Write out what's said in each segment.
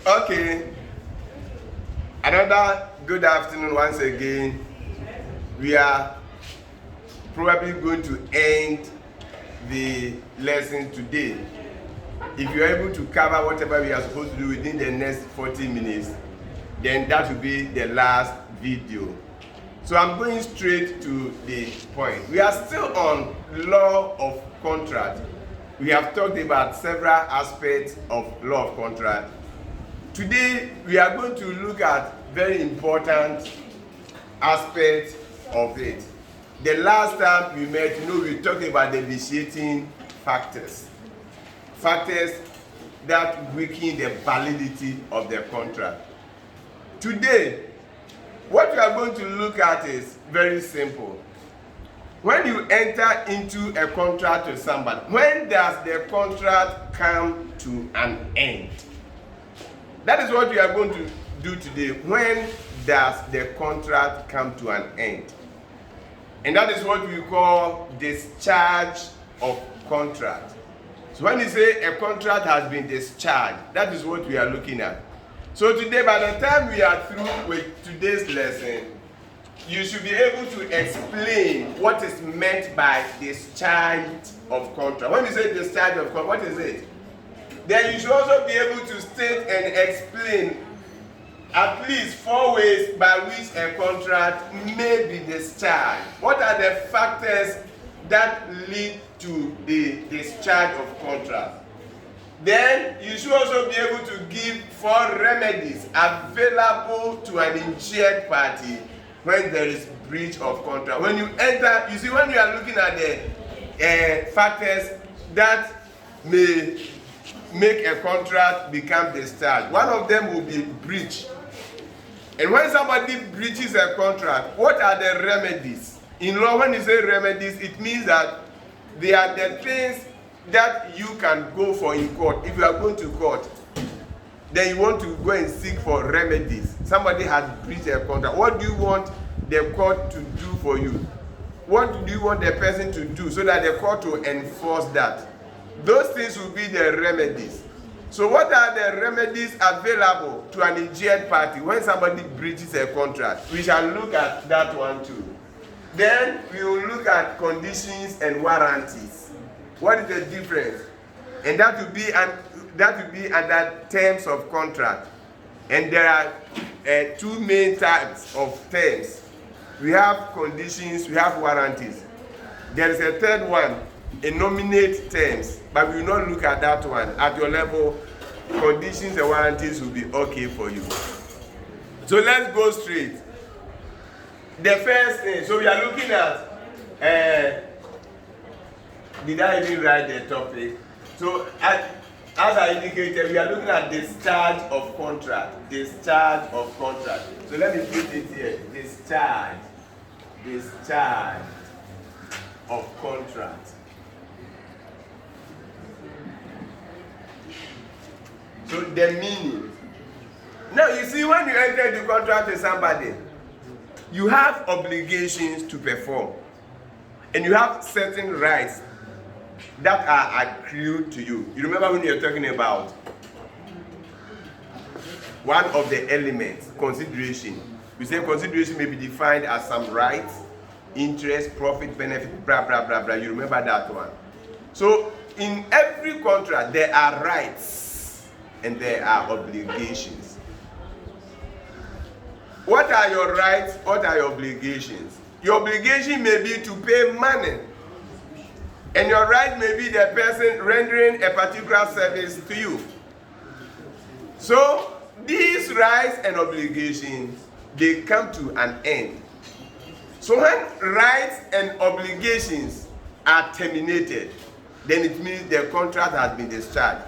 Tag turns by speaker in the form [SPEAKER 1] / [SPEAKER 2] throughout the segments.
[SPEAKER 1] Okay. Another good afternoon once again. We are probably going to end the lesson today. If you're able to cover whatever we are supposed to do within the next 40 minutes, then that will be the last video. So I'm going straight to the point. We are still on law of contract. We have talked about several aspects of law of contract. Today we are going to look at very important aspects of it. The last time we met, we talked about the vitiating factors. Factors that weaken the validity of the contract. Today, what we are going to look at is very simple. When you enter into a contract with somebody, when does the contract come to an end? That is what we are going to do today. When does the contract come to an end? And that is what we call discharge of contract. So when you say a contract has been discharged, that is what we are looking at. So today, by the time we are through with today's lesson, you should be able to explain what is meant by discharge of contract. When you say discharge of contract, what is it? Then you should also be able to state and explain at least 4 ways by which a contract may be discharged. What are the factors that lead to the discharge of contract? Then you should also be able to give 4 remedies available to an injured party when there is breach of contract. When you enter, you see, when you are looking at the factors that may make a contract become discharged, one of them will be breach. And when somebody breaches a contract, what are the remedies? In law, when you say remedies, it means that they are the things that you can go for in court. If you are going to court, then you want to go and seek for remedies. Somebody has breached a contract. What do you want the court to do for you? What do you want the person to do so that the court will enforce that? Those things will be the remedies. So what are the remedies available to an injured party when somebody breaches a contract? We shall look at that one too. Then we will look at conditions and warranties. What is the difference? And that will be under terms of contract. And there are 2 main types of terms. We have conditions, we have warranties. There is a third one, nominate terms, but we will not look at that one. At your level, conditions and warranties will be okay for you. So let's go straight. The first thing, so we are looking at, did I even write the topic? So as I indicated, we are looking at discharge of contract. Discharge of contract. So let me put it here. Discharge of contract. So the meaning. Now you see, when you enter the contract with somebody, you have obligations to perform. And you have certain rights that are accrued to you. You remember when you're talking about one of the elements, consideration. We say consideration may be defined as some rights, interest, profit, benefit, blah, blah, blah, blah. You remember that one. So in every contract, there are rights and there are obligations. What are your rights? What are your obligations? Your obligation may be to pay money. And your right may be the person rendering a particular service to you. So these rights and obligations, they come to an end. So when rights and obligations are terminated, then it means the contract has been discharged.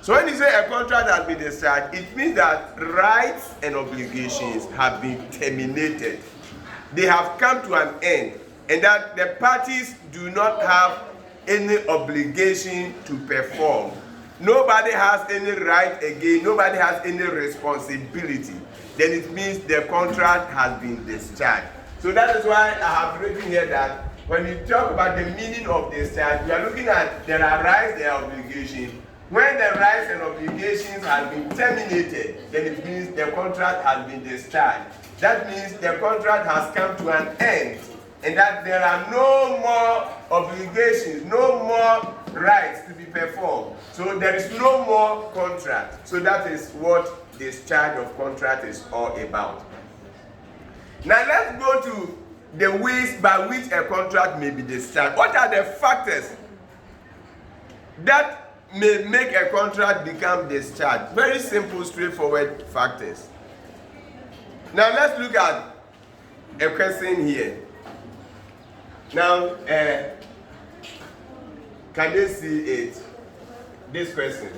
[SPEAKER 1] So when you say a contract has been discharged, it means that rights and obligations have been terminated. They have come to an end, and that the parties do not have any obligation to perform. Nobody has any right again, nobody has any responsibility. Then it means the contract has been discharged. So that is why I have written here that when you talk about the meaning of discharge, we are looking at there are rights, there are obligations, When the rights and obligations have been terminated, then it means the contract has been discharged. That means the contract has come to an end, and that there are no more obligations, no more rights to be performed. So there is no more contract. So that is what discharge of contract is all about. Now let's go to the ways by which a contract may be discharged. What are the factors that may make a contract become discharged? Very simple, straightforward factors. Now let's look at a question here. Now, can they see it? This question.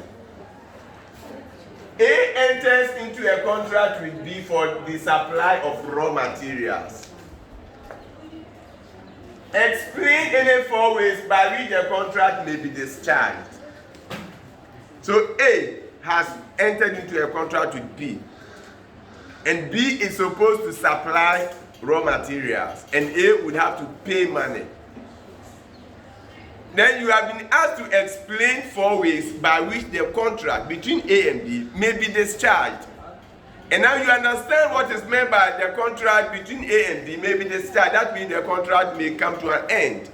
[SPEAKER 1] A enters into a contract with B for the supply of raw materials. Explain any 4 ways by which the contract may be discharged. So A has entered into a contract with B, and B is supposed to supply raw materials, and A would have to pay money. Then you have been asked to explain 4 ways by which the contract between A and B may be discharged. And now you understand what is meant by the contract between A and B may be discharged. That means the contract may come to an end.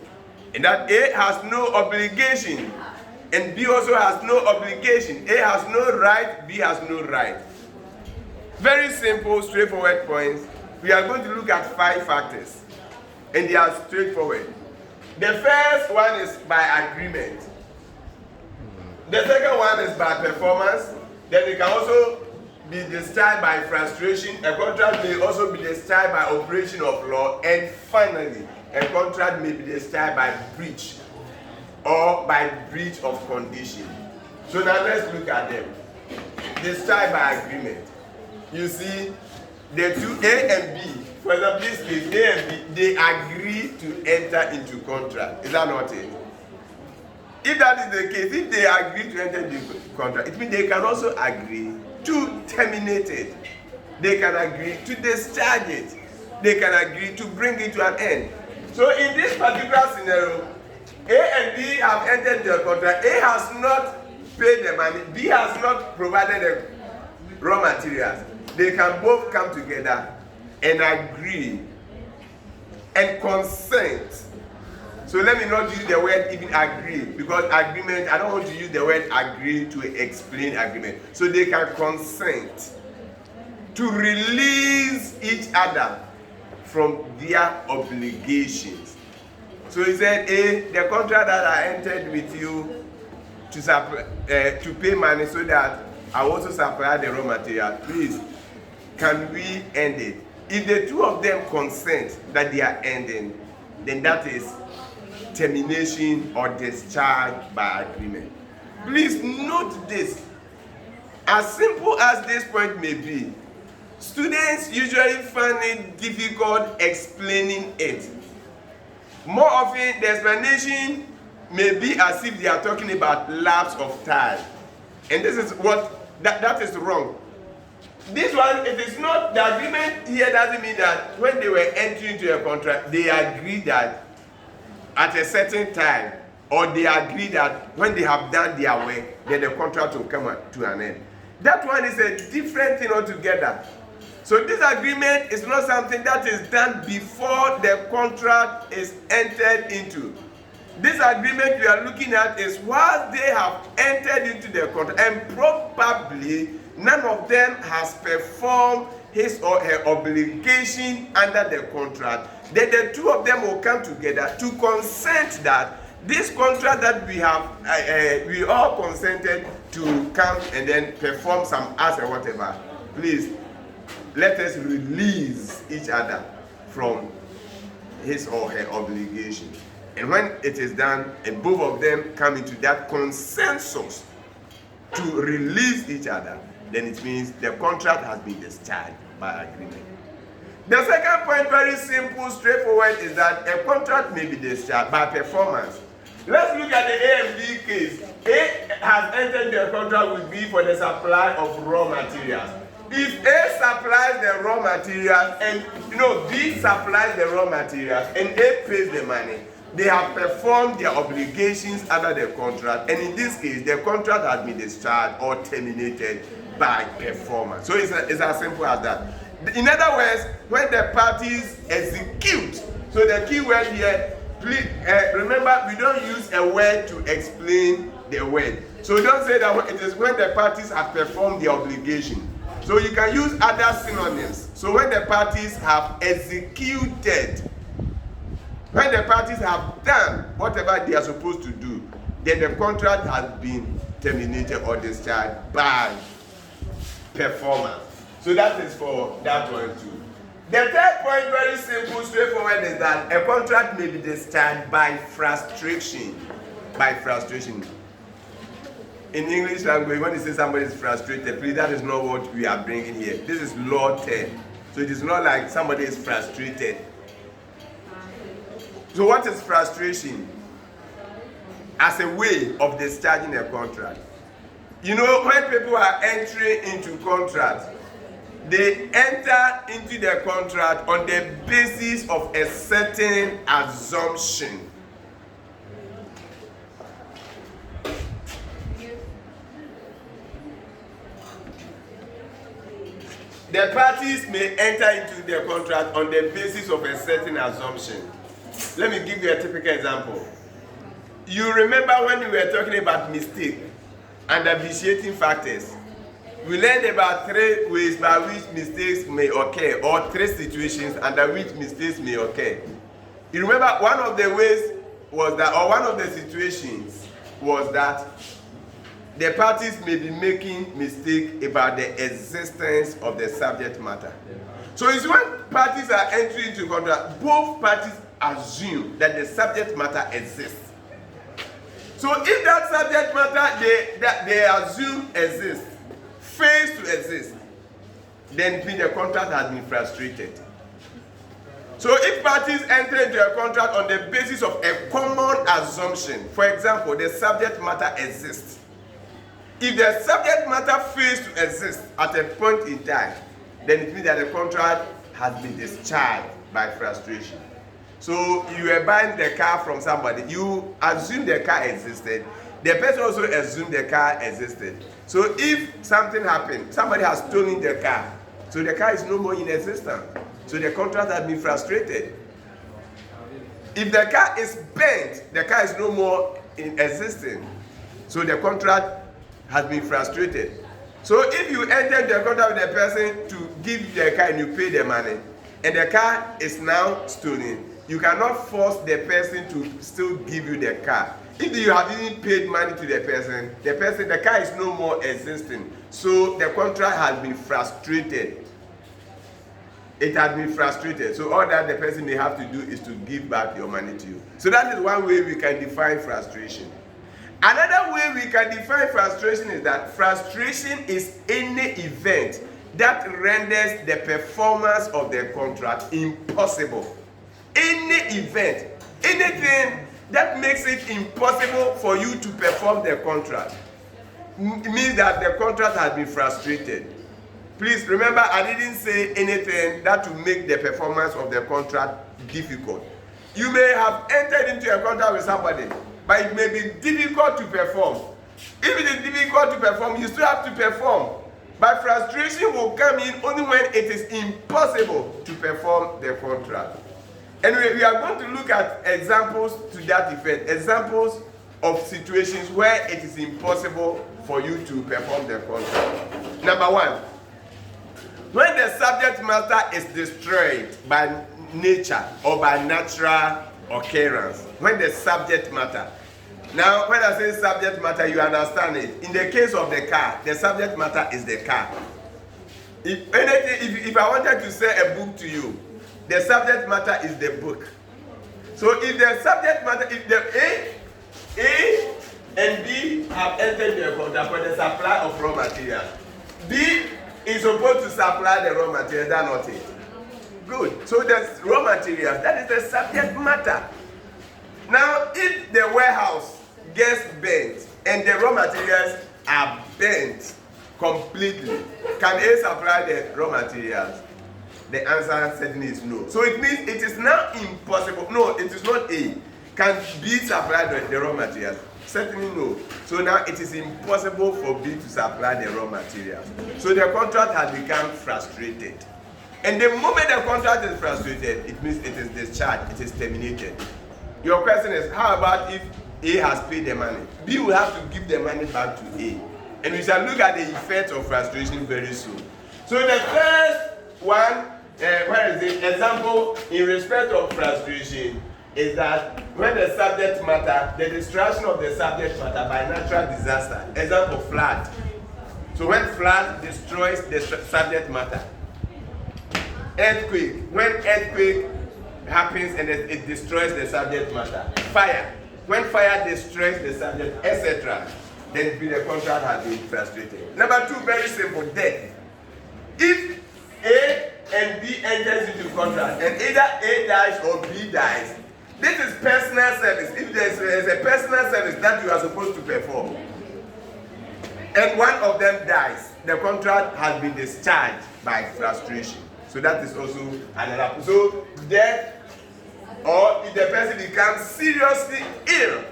[SPEAKER 1] And that A has no obligation, and B also has no obligation. A has no right, B has no right. Very simple, straightforward points. We are going to look at 5 factors, and they are straightforward. The first one is by agreement. The second one is by performance. Then it can also be discharged by frustration. A contract may also be discharged by operation of law. And finally, a contract may be discharged by breach or by breach of condition. So now let's look at them. Discharged by agreement. You see, the two A and B, for example, this case, A and B, they agree to enter into contract. Is that not it? If that is the case, if they agree to enter into contract, it means they can also agree to terminate it. They can agree to discharge it. They can agree to bring it to an end. So in this particular scenario, A and B have entered into a contract. A has not paid the money. B has not provided the raw materials. They can both come together and agree and consent. So let me not use the word even agree, because agreement, I don't want to use the word agree to explain agreement. So they can consent to release each other from their obligations. So he said, the contract that I entered with you to pay money so that I also supply the raw material, please, can we end it? If the two of them consent that they are ending, then that is termination or discharge by agreement. Please note this. As simple as this point may be, students usually find it difficult explaining it. More often, the explanation may be as if they are talking about lapse of time. And this is what, that is wrong. This one, it is not, the agreement here doesn't mean that when they were entering into a contract, they agreed that at a certain time, or they agree that when they have done their work, then the contract will come to an end. That one is a different thing altogether. So this agreement is not something that is done before the contract is entered into. This agreement we are looking at is while they have entered into the contract, and probably none of them has performed his or her obligation under the contract, then the two of them will come together to consent that this contract that we have, we all consented to come and then perform some acts or whatever. Please, let us release each other from his or her obligation. And when it is done, and both of them come into that consensus to release each other, then it means the contract has been discharged by agreement. The second point, very simple, straightforward, is that a contract may be discharged by performance. Let's look at the A and B case. A has entered into a contract with B for the supply of raw materials. If A supplies the raw materials and B supplies the raw materials and A pays the money, they have performed their obligations under the contract, and in this case, the contract has been discharged or terminated by performance. So it's as simple as that. In other words, when the parties execute, so the key word here, please remember, we don't use a word to explain the word. So don't say that it is when the parties have performed their obligation. So you can use other synonyms. So when the parties have executed, when the parties have done whatever they are supposed to do, then the contract has been terminated or discharged by performance. So that is for that one too. The third point, very simple, straightforward, is that a contract may be discharged by frustration. By frustration. In English language, when you say somebody is frustrated, please, that is not what we are bringing here. This is law term. So it is not like somebody is frustrated. So what is frustration? As a way of discharging a contract. You know, when people are entering into contracts, they enter into the contract on the basis of a certain assumption. The parties may enter into the contract on the basis of a certain assumption. Let me give you a typical example. You remember when we were talking about mistake and vitiating factors. We learned about 3 ways by which mistakes may occur, or 3 situations under which mistakes may occur. You remember one of the ways was that, or one of the situations was that the parties may be making mistake about the existence of the subject matter. So it's when parties are entering into contract, both parties assume that the subject matter exists. So if that subject matter they assume exists, fails to exist, then the contract has been frustrated. So if parties enter into a contract on the basis of a common assumption, for example, the subject matter exists. If the subject matter fails to exist at a point in time, then it means that the contract has been discharged by frustration. So you are buying the car from somebody, you assume the car existed, the person also assumed the car existed. So if something happened, somebody has stolen the car, so the car is no more in existence. So the contract has been frustrated. If the car is bent, the car is no more in existence. So the contract has been frustrated. So if you enter the contract with the person to give you the car and you pay the money, and the car is now stolen, you cannot force the person to still give you the car. If you have even paid money to the car is no more existing. So the contract has been frustrated. It has been frustrated. So all that the person may have to do is to give back your money to you. So that is one way we can define frustration. Another way we can define frustration is that frustration is any event that renders the performance of the contract impossible. Any event, anything that makes it impossible for you to perform the contract means that the contract has been frustrated. Please remember, I didn't say anything that will make the performance of the contract difficult. You may have entered into a contract with somebody, but it may be difficult to perform. If it is difficult to perform, you still have to perform. But frustration will come in only when it is impossible to perform the contract. Anyway, we are going to look at examples to that effect, examples of situations where it is impossible for you to perform the contract. Number 1, when the subject matter is destroyed by nature or by natural occurrence, when the subject matter. Now, when I say subject matter, you understand it. In the case of the car, the subject matter is the car. If I wanted to sell a book to you, the subject matter is the book. So if the subject matter, if the A and B have entered the contract for the supply of raw materials, B is supposed to supply the raw materials, that's not it. Good. So the raw materials, that is the subject matter. Now, if the warehouse gets bent and the raw materials are bent completely, can A supply the raw materials? The answer certainly is no. So it means it is now impossible. No, it is not A. Can B supply the raw materials? Certainly no. So now it is impossible for B to supply the raw materials. So the contract has become frustrated. And the moment the contract is frustrated, it means it is discharged, it is terminated. Your question is, how about if A has paid the money? B will have to give the money back to A. And we shall look at the effects of frustration very soon. So the first one, where is the example in respect of frustration, is that when the subject matter, the destruction of the subject matter by natural disaster, example flood. So when flood destroys the subject matter. Earthquake, when earthquake happens and it destroys the subject matter. Fire, when fire destroys the subject, etc. Then the contract has been frustrated. Number two, very simple, death. If A and B enters into contract and either A dies or B dies, this is personal service. If there is a personal service that you are supposed to perform, and one of them dies, the contract has been discharged by frustration. So that is also another. So death, or if the person becomes seriously ill,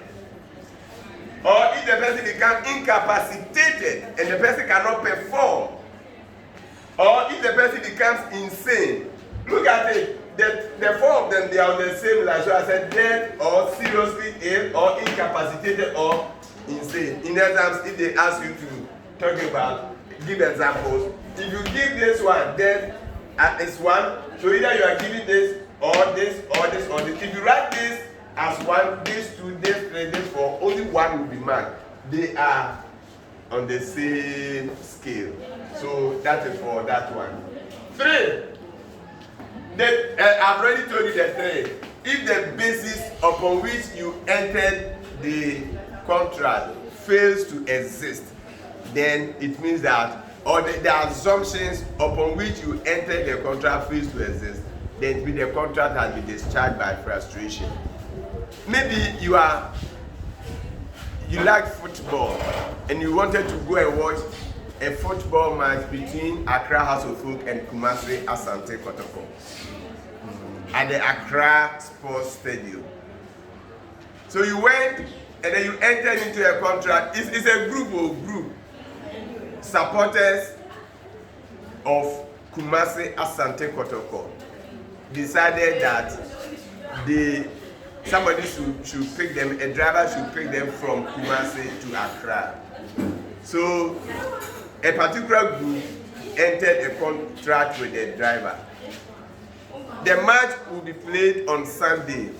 [SPEAKER 1] or if the person becomes incapacitated and the person cannot perform, or if the person becomes insane. Look at it. The four of them, they are on the same line. So I said dead or seriously ill or incapacitated or insane. In other terms, if they ask you to talk about, give examples. If you give this one, then it's one. So either you are giving this or this or this or this. If you write this as one, this two, this three, this four, only one will be marked. They are on the same scale. So that is for that one. Three. I've already told you the three. If the basis upon which you entered the contract fails to exist, then it means that, or the assumptions upon which you entered the contract fails to exist, then the contract has been discharged by frustration. Maybe you like football and you wanted to go and watch a football match between Accra House of Folk and Kumasi Asante Kotoko at the Accra Sports Stadium. So you went and then you entered into a contract. It's a group supporters of Kumasi Asante Kotoko decided that somebody should pick them, a driver should pick them from Kumasi to Accra. So a particular group entered a contract with the driver. The match will be played on Sunday.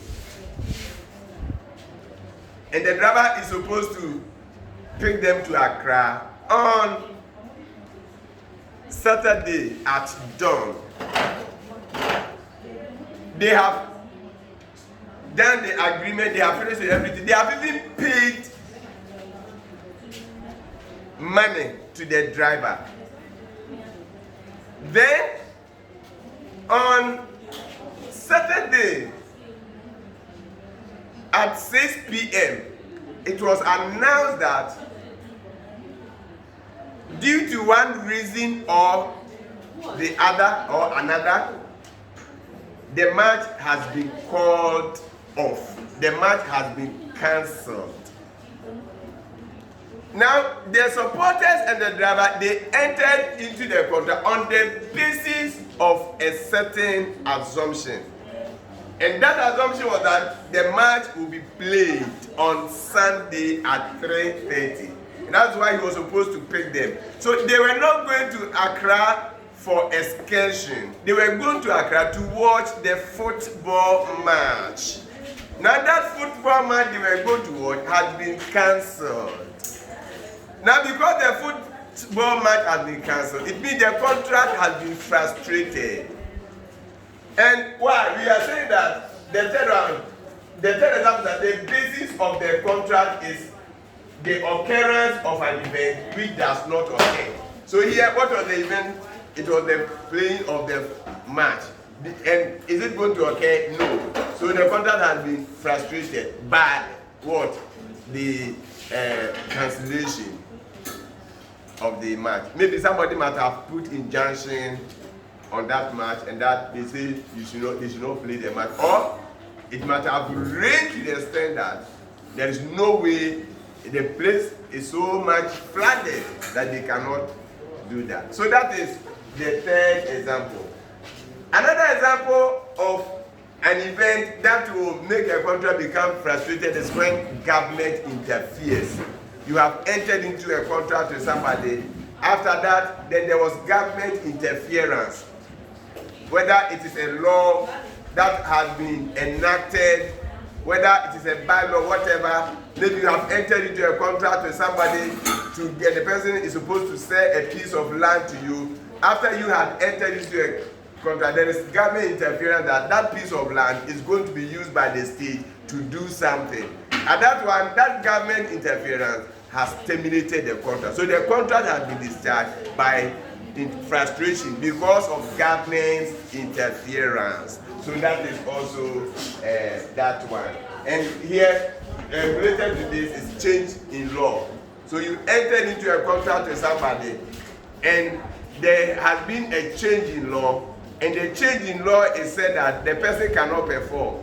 [SPEAKER 1] And the driver is supposed to pick them to Accra on Saturday at dawn. They have done the agreement, they have finished with everything. They have even paid money to the driver. Then on Saturday at 6 p.m. it was announced that due to one reason or the other or another, the match has been called off. The match has been cancelled. Now, the supporters and the driver, they entered into the contract on the basis of a certain assumption. And that assumption was that the match will be played on Sunday at 3:30. And that's why he was supposed to pick them. So they were not going to Accra for excursion. They were going to Accra to watch the football match. Now that football match they were going to watch had been cancelled. Now because the football match has been cancelled, it means the contract has been frustrated. And why? We are saying that the third example, that the basis of the contract is the occurrence of an event which does not occur. So here, what was the event? It was the playing of the match. And is it going to occur? No. So the contract has been frustrated by what? The cancellation of the match. Maybe somebody might have put injunction on that match, and that they say they should not play the match, or It might have rained to the extent that there is no way, the place is so much flooded that they cannot do that. So that is the third example. Another example of an event that will make a contract become frustrated is when government interferes. You have entered into a contract with somebody. After that, then there was government interference. Whether it is a law that has been enacted, whether it is a bylaw, whatever, maybe you have entered into a contract with somebody to get the person is supposed to sell a piece of land to you. After you had entered into a contract, there is government interference that that piece of land is going to be used by the state to do something. At that one, that government interference has terminated the contract. So the contract has been discharged by frustration because of government interference. So that is also that one. And here, related to this is change in law. So you entered into a contract with somebody, and there has been a change in law, and the change in law is said that the person cannot perform.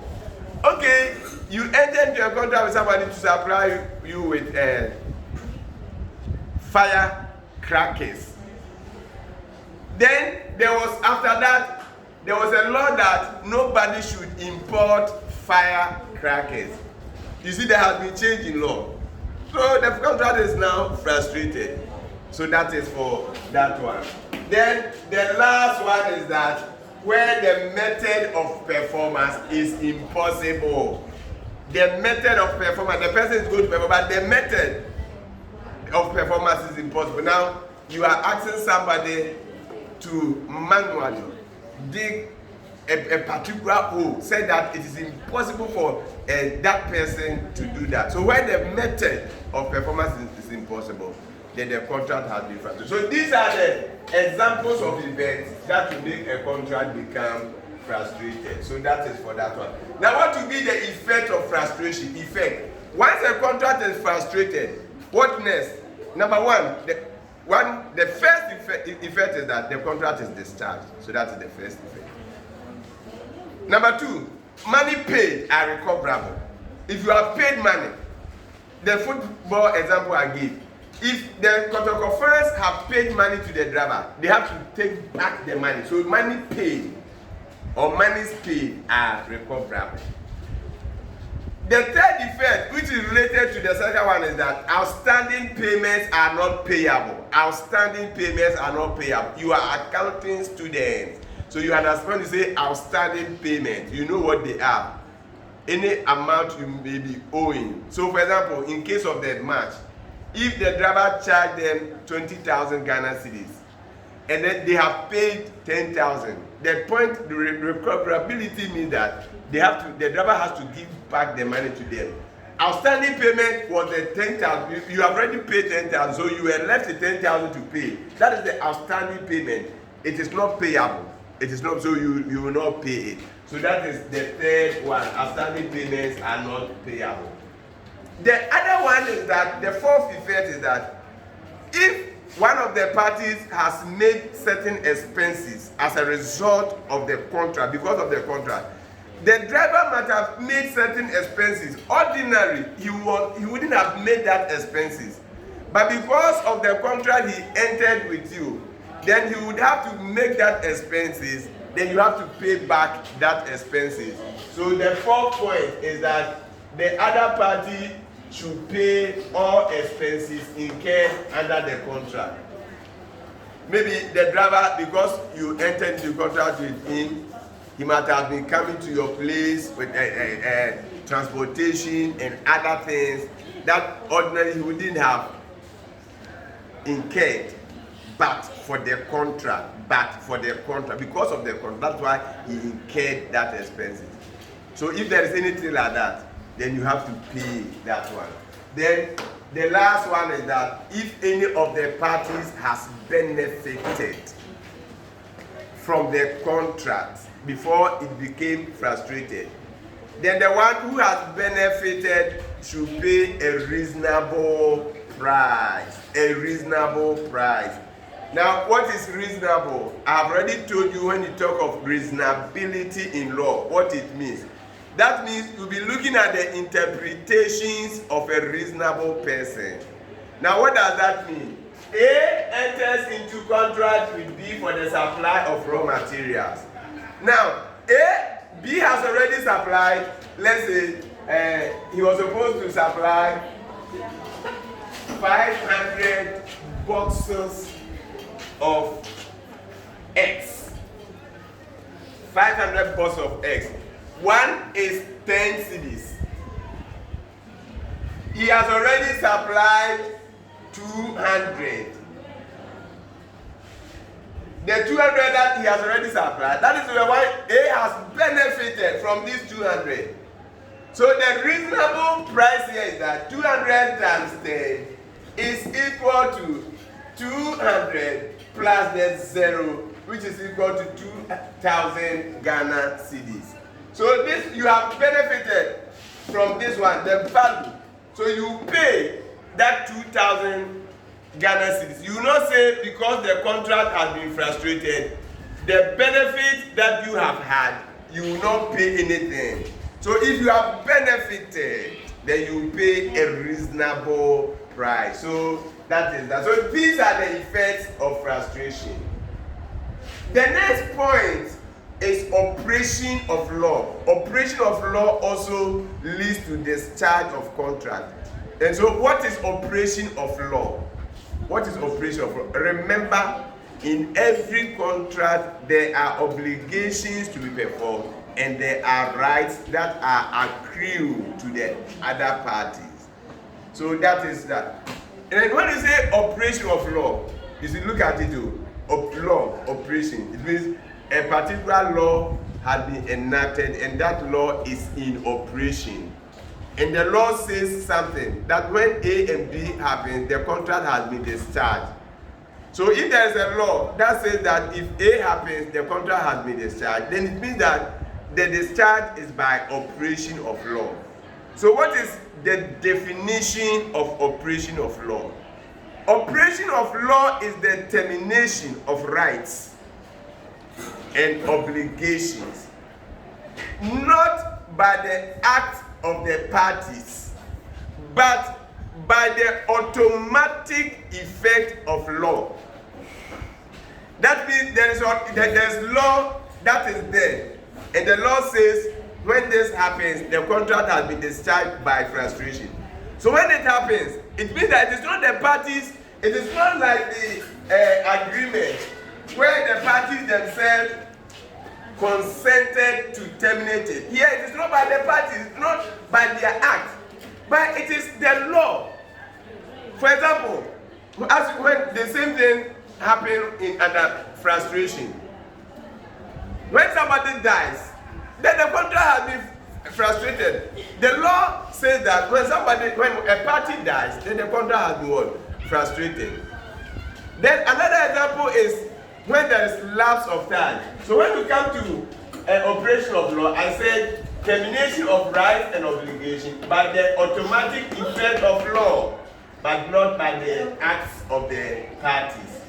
[SPEAKER 1] Okay, you entered into a contract with somebody to supply you with firecrackers. Then there was, after that, there was a law that nobody should import firecrackers. You see, there has been change in law. So the contract is now frustrated. So that is for that one. Then the last one is that where the method of performance is impossible. The method of performance, the person is going to perform, but the method of performance is impossible. Now, you are asking somebody to manually dig a particular hole, say that it is impossible for that person to do that. So when the method of performance is impossible, then the contract has been frustrated. So these are the examples of events that will make a contract become frustrated. So that is for that one. Now, what will be the effect of frustration? Effect. Once a contract is frustrated, what next? Number one, the first effect is that the contract is discharged. So that is the first effect. Number two, money paid are recoverable. If you have paid money, the football example I gave, if the Kotoko fans have paid money to the driver, they have to take back the money. So money paid or monies paid are recoverable. The third effect, which is related to the second one, is that outstanding payments are not payable. Outstanding payments are not payable. You are accounting students. So you understand, you say outstanding payment. You know what they are. Any amount you may be owing. So for example, in case of the match, if the driver charged them 20,000 Ghana cedis, and then they have paid 10,000, the point, the recoverability means that they have to, the driver has to give back the money to them. Outstanding payment was the 10,000. You have already paid 10,000, so you were left with 10,000 to pay. That is the outstanding payment. It is not payable. It is not, so you will not pay it. So that is the third one. Outstanding payments are not payable. The other one is that the fourth effect is that if one of the parties has made certain expenses as a result of the contract, because of the contract, the driver might have made certain expenses. Ordinarily, he wouldn't have made that expenses. But because of the contract he entered with you, then he would have to make that expenses, then you have to pay back that expenses. So the fourth point is that the other party should pay all expenses incurred under the contract. Maybe the driver, because you entered into contract with him, he might have been coming to your place with transportation and other things that ordinarily he wouldn't have incurred, but for the contract, because of the contract, that's why he incurred that expenses. So if there is anything like that, then you have to pay that one. Then the last one is that if any of the parties has benefited from the contract before it became frustrated, then the one who has benefited should pay a reasonable price. A reasonable price. Now, what is reasonable? I have already told you when you talk of reasonability in law, what it means. That means you'll be looking at the interpretations of a reasonable person. Now, what does that mean? A enters into contract with B for the supply of raw materials. Now, B has already supplied, let's say, he was supposed to supply 500 boxes of eggs. 500 boxes of eggs. One is 10 cedis. He has already supplied 200. The 200 that he has already supplied, that is why A has benefited from these 200. So the reasonable price here is that 200 times 10 is equal to 200 plus the 0, which is equal to 2,000 Ghana cedis. So this, you have benefited from this one, the value. So you pay that 2,000 Ghana cedis. You will not say because the contract has been frustrated, the benefit that you have had, you will not pay anything. So if you have benefited, then you will pay a reasonable price. So that is that. So these are the effects of frustration. The next point is operation of law. Operation of law also leads to discharge of contract. And so what is operation of law? What is operation of law? Remember, in every contract, there are obligations to be performed and there are rights that are accrued to the other parties. So that is that. And when you say operation of law, you see, look at it too. Law, operation. It means a particular law has been enacted and that law is in operation. And the law says something that when A and B happen, the contract has been discharged. So if there is a law that says that if A happens, the contract has been discharged, then it means that the discharge is by operation of law. So what is the definition of operation of law? Operation of law is the termination of rights and obligations, not by the act of the parties, but by the automatic effect of law. That means there is law that is there, and the law says when this happens, the contract has been discharged by frustration. So when it happens, it means that it is not the parties, it is not like the agreement where the parties themselves consented to terminate it. Here it is not by the parties, not by their act, but it is the law. For example, as when the same thing happened under frustration. When somebody dies, then the contract has been frustrated. The law says that when a party dies, then the contract has been what? Frustrated. Then another example is when there is lapse of time. So when you come to an operation of law, I said termination of rights and obligation by the automatic effect of law, but not by the acts of the parties.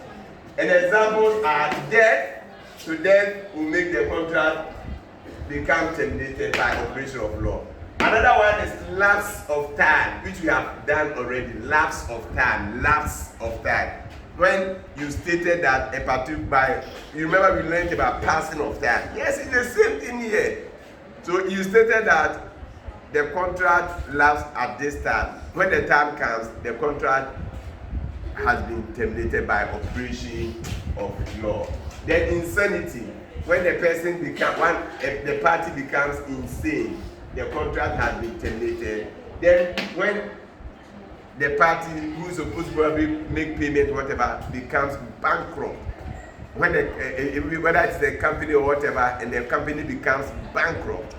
[SPEAKER 1] And examples are death. So death will make the contract become terminated by operation of law. Another one is lapse of time, which we have done already. Lapse of time. When you stated that a particular, you remember we learned about passing of time. Yes, it's the same thing here. So you stated that the contract lapsed at this time. When the time comes, the contract has been terminated by operation of law. Then insanity, when the person the party becomes insane, the contract has been terminated. Then when the party who is supposed to probably make payment, whatever, becomes bankrupt, when whether it's the company or whatever, and the company becomes bankrupt,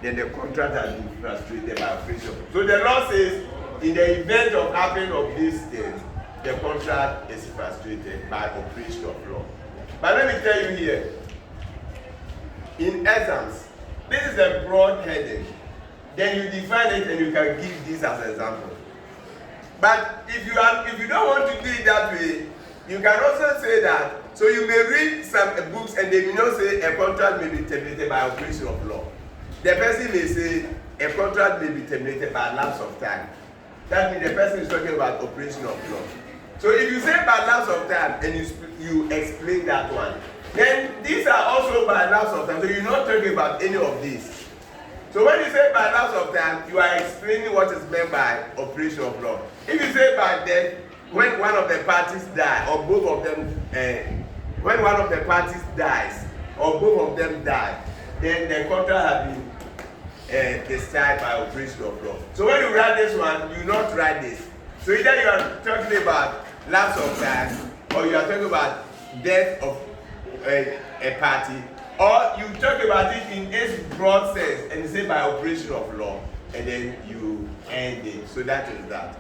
[SPEAKER 1] then the contract has been frustrated by operation. So the law says, in the event of happening of these things, the contract is frustrated by operation of law. But let me tell you here, in essence, this is a broad heading. Then you define it and you can give this as an example. But if you don't want to do it that way, you can also say that. So you may read some books and they may not say a contract may be terminated by operation of law. the person may say a contract may be terminated by lapse of time. That means the person is talking about operation of law. So if you say by lapse of time and you explain that one, then these are also by lapse of time. So you're not talking about any of these. So when you say by lapse of time, you are explaining what is meant by operation of law. If you say by death, when one of the parties die, or both of them, when one of the parties dies, or both of them die, then the contract has been discharged by operation of law. So when you write this one, you not write this. So either you are talking about lapse of time, or you are talking about death of a party, or you talk about it in its broad sense and you say by operation of law, and then you end it. So that is that.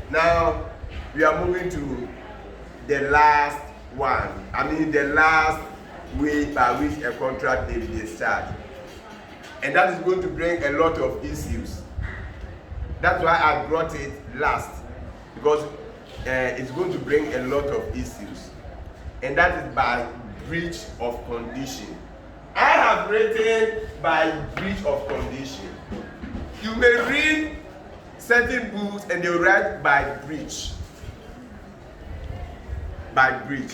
[SPEAKER 1] Now we are moving to the last one. The last way by which a contract may be discharged, and that is going to bring a lot of issues. That's why I brought it last, because it's going to bring a lot of issues, and that is by breach of condition. I have written by breach of condition. You may read certain books and they write by breach. By breach.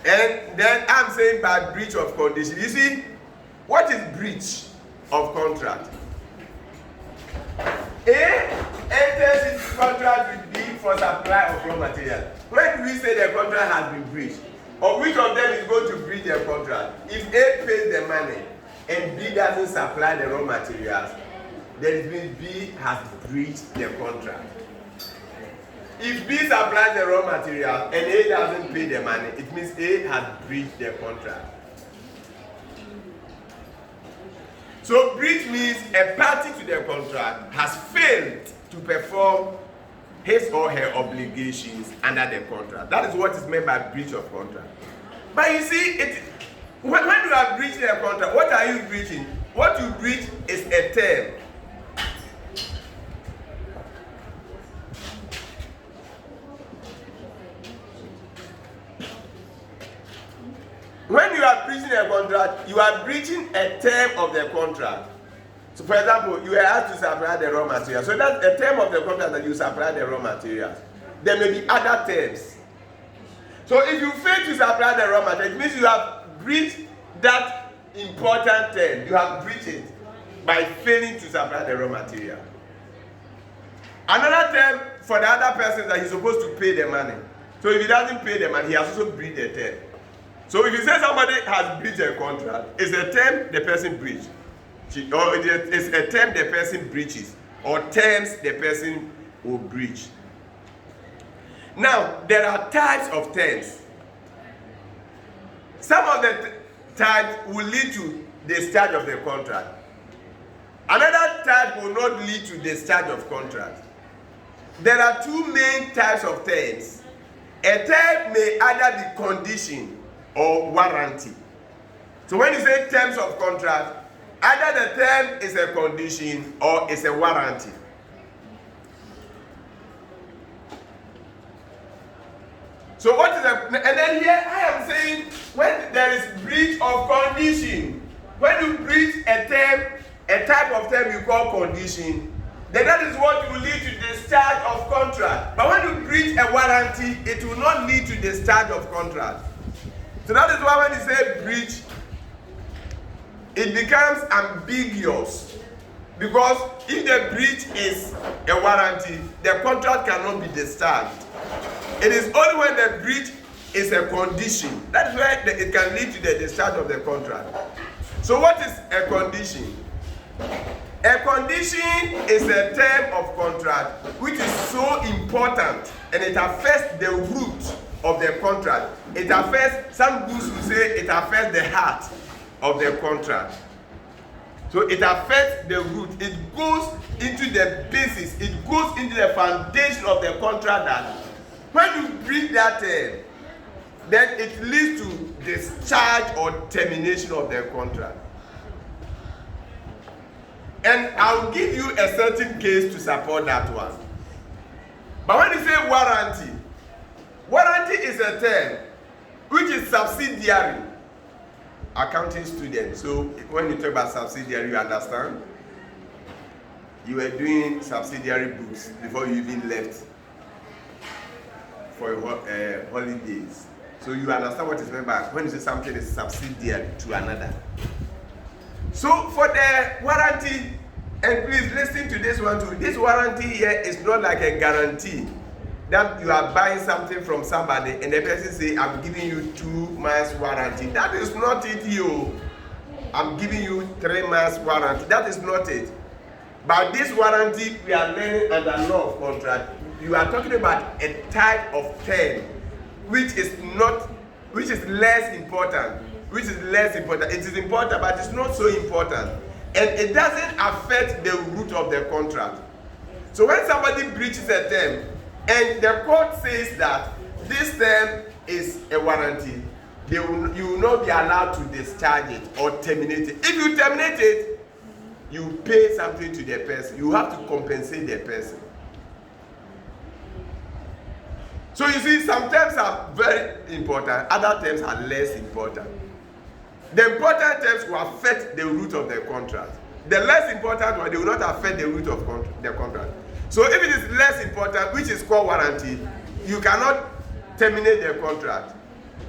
[SPEAKER 1] And then I'm saying by breach of condition. You see, what is breach of contract? A enters into contract with B for supply of raw material. When do we say the contract has been breached? Or which of them is going to breach the contract? If A pays the money and B doesn't supply the raw materials, then it means B has breached the contract. If B supplies the raw material and A doesn't pay the money, it means A has breached the contract. So breach means a party to the contract has failed to perform his or her obligations under the contract. That is what is meant by breach of contract. But you see, when you are breaching a contract, what are you breaching? What you breach is a term. When you are breaching a contract, you are breaching a term of the contract. So for example, you are asked to supply the raw materials. So that's a term of the contract that you supply the raw materials. There may be other terms. So if you fail to supply the raw material, it means you have breached that important term. You have breached it by failing to supply the raw material. Another term for the other person is that he's supposed to pay the money. So if he doesn't pay the money, he has also breached the term. So if you say somebody has breached a contract, it's a term the person breached. Or it's a term the person breaches, or terms the person will breach. Now, there are types of terms. Some of the types will lead to discharge of the contract. Another type will not lead to discharge of contract. There are two main types of terms. A term may either be condition or warranty. So when you say terms of contract, either the term is a condition or is a warranty. So what is and then here I am saying when there is breach of condition, when you breach a term, a type of term you call condition, then that is what will lead to discharge of contract. But when you breach a warranty, it will not lead to discharge of contract. So that is why when you say breach, it becomes ambiguous, because if the breach is a warranty, the contract cannot be discharged. It is only when the breach is a condition that is where it can lead to the discharge of the contract. So what is a condition? A condition is a term of contract which is so important and it affects the root of the contract. It affects, some groups will say it affects the heart of the contract. So it affects the root. It goes into the basis. It goes into the foundation of the contract that when you breach that term, then it leads to discharge or termination of the contract. And I'll give you a certain case to support that one. But when you say warranty, warranty is a term which is subsidiary accounting student. So when you talk about subsidiary, you understand? You were doing subsidiary books before you even left for holidays. So you understand what is meant by when you say something is subsidiary to another. So for the warranty, and please listen to this one too. This warranty here is not like a guarantee that you are buying something from somebody and the person say, I'm giving you 2 months warranty. That is not it, you. I'm giving you 3 months warranty. That is not it. But this warranty, we are learning under law of contract. You are talking about a type of term which is less important. Which is less important. It is important, but it's not so important. And it doesn't affect the root of the contract. So when somebody breaches a term, and the court says that this term is a warranty, you will not be allowed to discharge it or terminate it. If you terminate it, you pay something to the person. You have to compensate the person. So you see, some terms are very important, other terms are less important. The important terms will affect the root of the contract. The less important one, they will not affect the root of the contract. So if it is less important, which is called warranty, you cannot terminate the contract.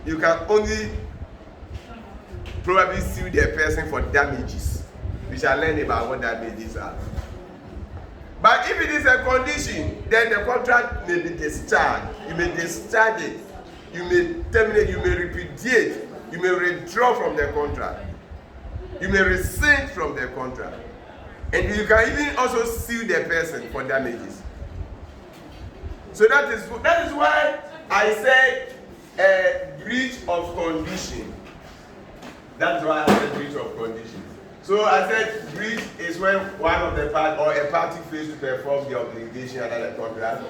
[SPEAKER 1] You can only probably sue the person for damages. We shall learn about what damages are. But if it is a condition, then the contract may be discharged. You may discharge it. You may terminate, you may repudiate. You may withdraw from the contract. You may rescind from the contract. And you can even also sue the person for damages. So that is why I said a breach of condition. That's why I said breach of condition. So I said breach is when one of the parties or a party fails to perform the obligation under the contract.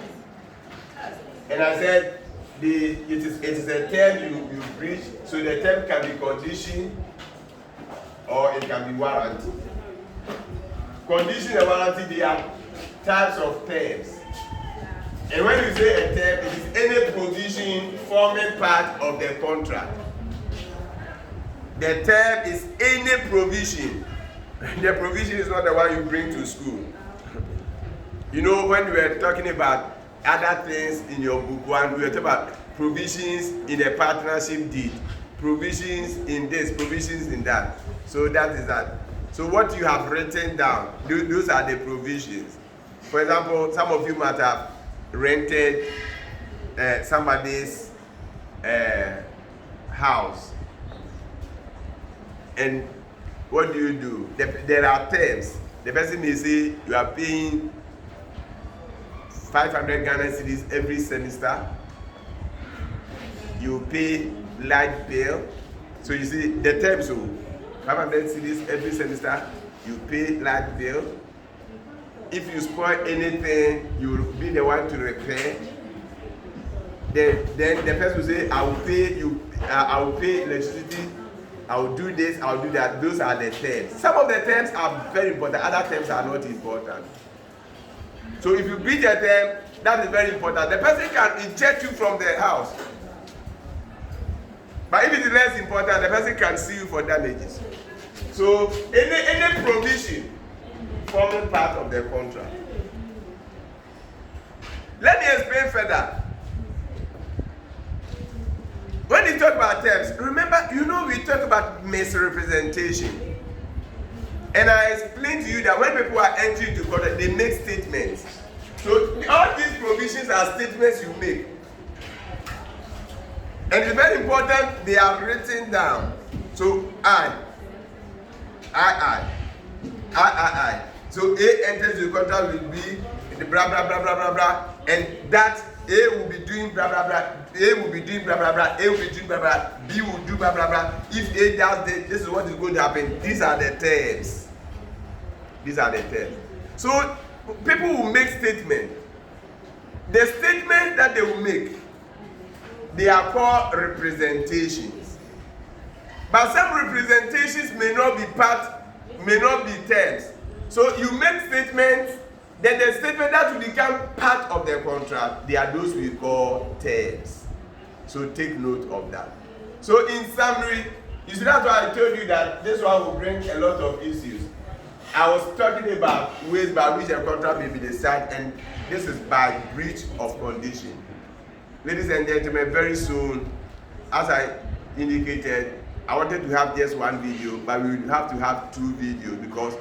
[SPEAKER 1] And I said it is a term you breach, so the term can be condition or it can be warranty. Condition and warranty, they are types of terms. And when you say a term, it is any provision forming part of the contract. The term is any provision. The provision is not the one you bring to school. You know, when we were talking about other things in your book one, we were talking about provisions in a partnership deed, provisions in this, provisions in that. So that is that. So what you have written down, those are the provisions. For example, some of you might have rented somebody's house. And what do? There are terms. The person may say you are paying 500 Ghana cedis every semester. You pay light bill. So you see the terms. So 500 cedis every semester. You pay light bill. If you spoil anything, you will be the one to repair. Then the person will say, I will pay you. I will pay electricity. I will do this, I will do that. Those are the terms. Some of the terms are very important, other terms are not important. So if you breach a term, that is very important. The person can eject you from the house. But if it is less important, the person can sue you for damages. So any provision forming part of the contract. Let me explain further. When you talk about terms, remember, we talk about misrepresentation. And I explained to you that when people are entering into contract, they make statements. So all these provisions are statements you make. And it's very important they are written down. So I. So A enters the contract with B, blah, blah, blah, blah, blah, blah. And that A will be doing blah, blah, blah. A will be doing blah, blah, blah. A will be doing blah, blah. B will do blah, blah, blah. If A does this is what is going to happen. These are the terms. These are the terms. So people will make statements. The statements that they will make, they are called representations. But some representations may not be terms. So you make statements, then the statement that will become part of the contract, they are those we call terms. So take note of that. So in summary, You see, that's why I told you that this one will bring a lot of issues. I was talking about ways by which a contract may be decided, and this is by breach of condition. Ladies and gentlemen, very soon, as I indicated, I wanted to have just one video, but we will have to have 2 videos because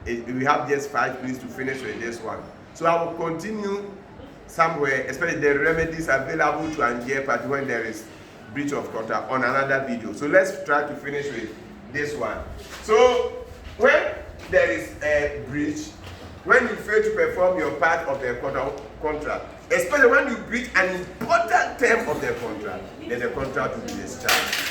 [SPEAKER 1] we have just 5 minutes to finish with this one. So I will continue somewhere, especially the remedies available to an third party when there is breach of contract on another video. So let's try to finish with this one. So when there is a breach, when you fail to perform your part of the contract, especially when you breach an important term of the contract, then the contract will be discharged.